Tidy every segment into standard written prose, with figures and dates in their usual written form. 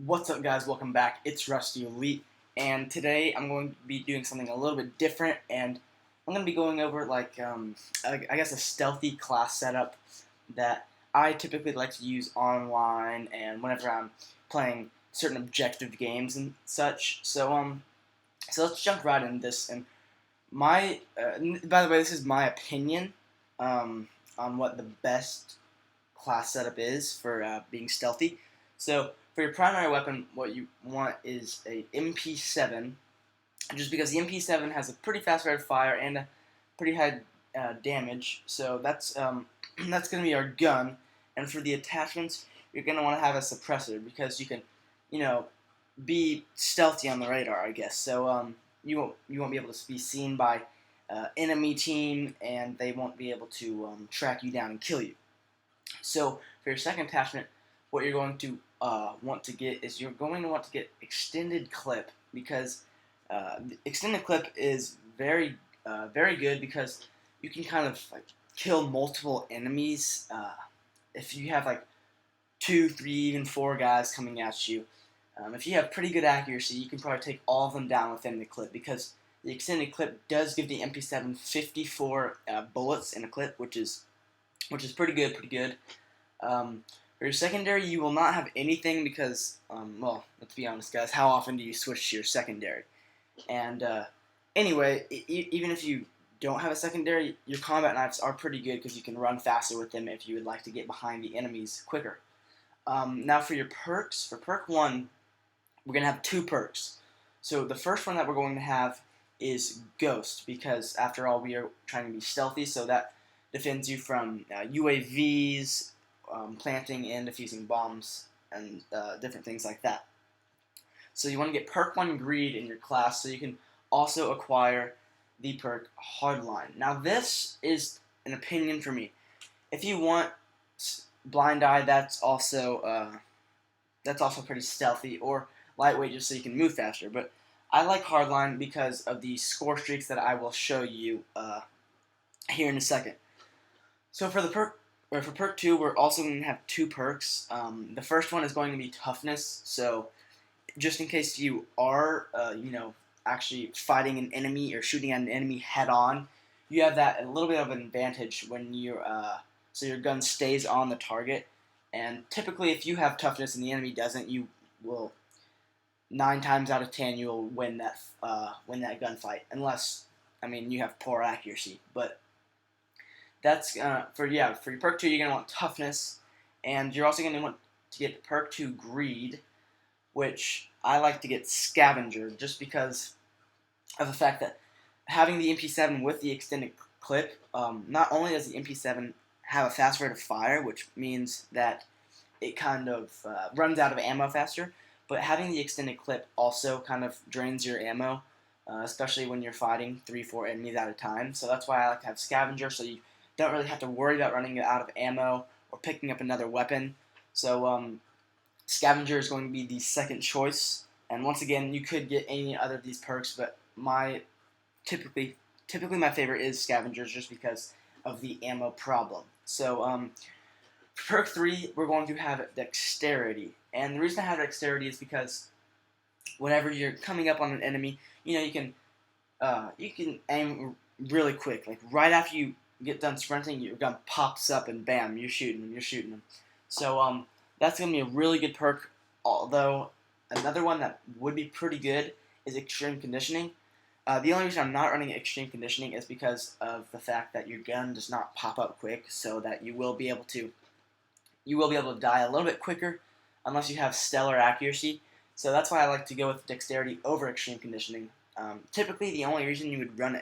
What's up, guys? Welcome back. It's Rusty Elite, and today I'm going to be doing something a little bit different, and I'm going to be going over I guess a stealthy class setup that I typically like to use online and whenever I'm playing certain objective games and such. So let's jump right into this. And by the way, this is my opinion on what the best class setup is for being stealthy. So for your primary weapon, what you want is a MP7, just because the MP7 has a pretty fast rate of fire and a pretty high damage. So that's going to be our gun. And for the attachments, you're going to want to have a suppressor because you can, you know, be stealthy on the radar, I guess. So you won't be able to be seen by enemy team, and they won't be able to track you down and kill you. So for your second attachment, what you're going to want to get is you're going to want to get extended clip, because the extended clip is very good because you can kind of like kill multiple enemies if you have like 2, 3, even 4 guys coming at you. If you have pretty good accuracy, you can probably take all of them down within the clip, because the extended clip does give the MP7 54 bullets in a clip, which is pretty good. For your secondary, you will not have anything because, well, let's be honest, guys. How often do you switch to your secondary? And anyway, even if you don't have a secondary, your combat knives are pretty good because you can run faster with them if you would like to get behind the enemies quicker. Now for your perks, for perk 1, we're going to have 2 perks. So the first one that we're going to have is Ghost, because after all, we are trying to be stealthy, so that defends you from UAVs, planting and defusing bombs, and different things like that. So you want to get perk 1 Greed in your class, so you can also acquire the perk Hardline. Now this is an opinion for me. If you want Blind Eye, that's also pretty stealthy, or lightweight, just so you can move faster. But I like Hardline because of the Scorestreaks that I will show you here in a second. So for perk 2, we're also going to have 2 perks. The first one is going to be Toughness. So just in case you are, actually fighting an enemy or shooting at an enemy head on, you have that a little bit of an advantage when so your gun stays on the target. And typically, if you have Toughness and the enemy doesn't, you will 9 times out of 10 you will win that gunfight, unless you have poor accuracy. But that's for your perk 2. You're gonna want Toughness, and you're also gonna want to get perk 2 Greed, which I like to get Scavenger, just because of the fact that having the MP7 with the extended clip, not only does the MP7 have a fast rate of fire, which means that it kind of runs out of ammo faster, but having the extended clip also kind of drains your ammo, especially when you're fighting 3, 4 enemies at a time. So that's why I like to have Scavenger, so you don't really have to worry about running out of ammo or picking up another weapon. So Scavenger is going to be the second choice. And once again, you could get any other of these perks, but typically my favorite is Scavengers, just because of the ammo problem. So for perk 3, we're going to have Dexterity. And the reason I have Dexterity is because whenever you're coming up on an enemy, you can aim really quick. Like right after you get done sprinting, your gun pops up and bam, you're shooting them. So that's going to be a really good perk. Although another one that would be pretty good is Extreme Conditioning. The only reason I'm not running Extreme Conditioning is because of the fact that your gun does not pop up quick, so that you will be able to die a little bit quicker unless you have stellar accuracy. So that's why I like to go with Dexterity over Extreme Conditioning. Typically, the only reason you would run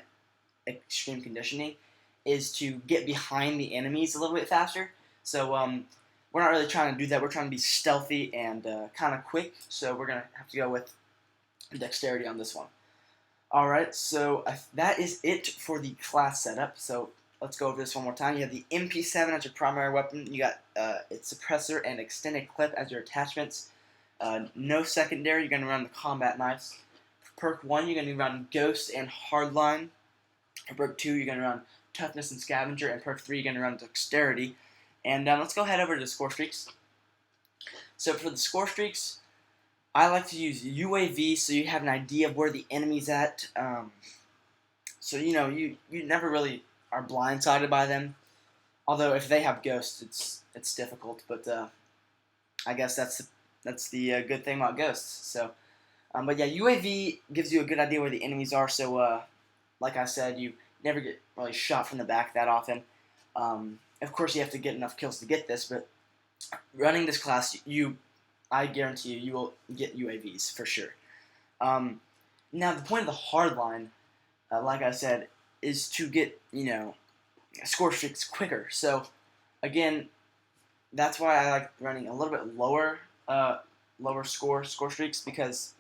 Extreme Conditioning is to get behind the enemies a little bit faster. So we're not really trying to do that. We're trying to be stealthy and kind of quick. So we're going to have to go with Dexterity on this one. Alright, so that is it for the class setup. So let's go over this one more time. You have the MP7 as your primary weapon. You got its suppressor and extended clip as your attachments. No secondary. You're going to run the combat knives. For perk 1, you're going to run Ghost and Hardline. For perk 2, you're going to run Toughness and Scavenger. And perk 3, you're going to run Dexterity. And let's go head over to the Scorestreaks. So for the Scorestreaks, I like to use UAV so you have an idea of where the enemy's at. So you never really are blindsided by them. Although if they have ghosts, it's difficult. But I guess that's the good thing about ghosts. So, but yeah, UAV gives you a good idea where the enemies are. So, like I said, you never get really shot from the back that often. Of course, you have to get enough kills to get this, but running this class, I guarantee you will get UAVs for sure. Now, the point of the hardline, like I said, is to get score streaks quicker. So, again, that's why I like running a little bit lower score streaks because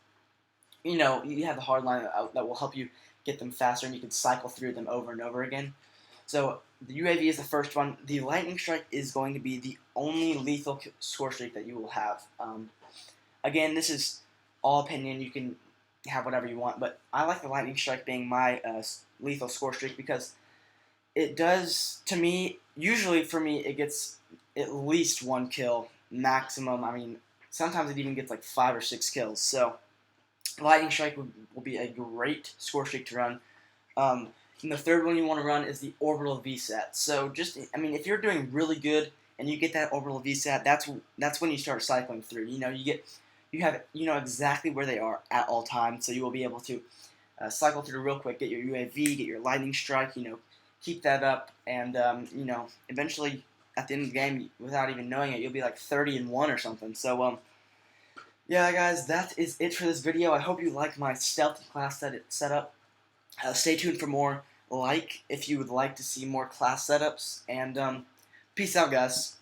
you have the hardline that will help you get them faster, and you can cycle through them over and over again. So the UAV is the first one. The lightning strike is going to be the only lethal score streak that you will have. Again, this is all opinion. You can have whatever you want, but I like the lightning strike being my lethal score streak because it does, to me, usually for me, it gets at least 1 kill maximum. I mean, sometimes it even gets like 5 or 6 kills. So lightning strike will be a great score streak to run. And the third one you want to run is the orbital VSAT. So if you're doing really good and you get that orbital VSAT, that's when you start cycling through. You have exactly where they are at all times, so you will be able to cycle through real quick, get your UAV, get your lightning strike, keep that up, and eventually at the end of the game, without even knowing it, you'll be like 30-1 or something. So yeah, guys, that is it for this video. I hope you like my stealthy class setup. Stay tuned for more. If you would like to see more class setups, and peace out, guys.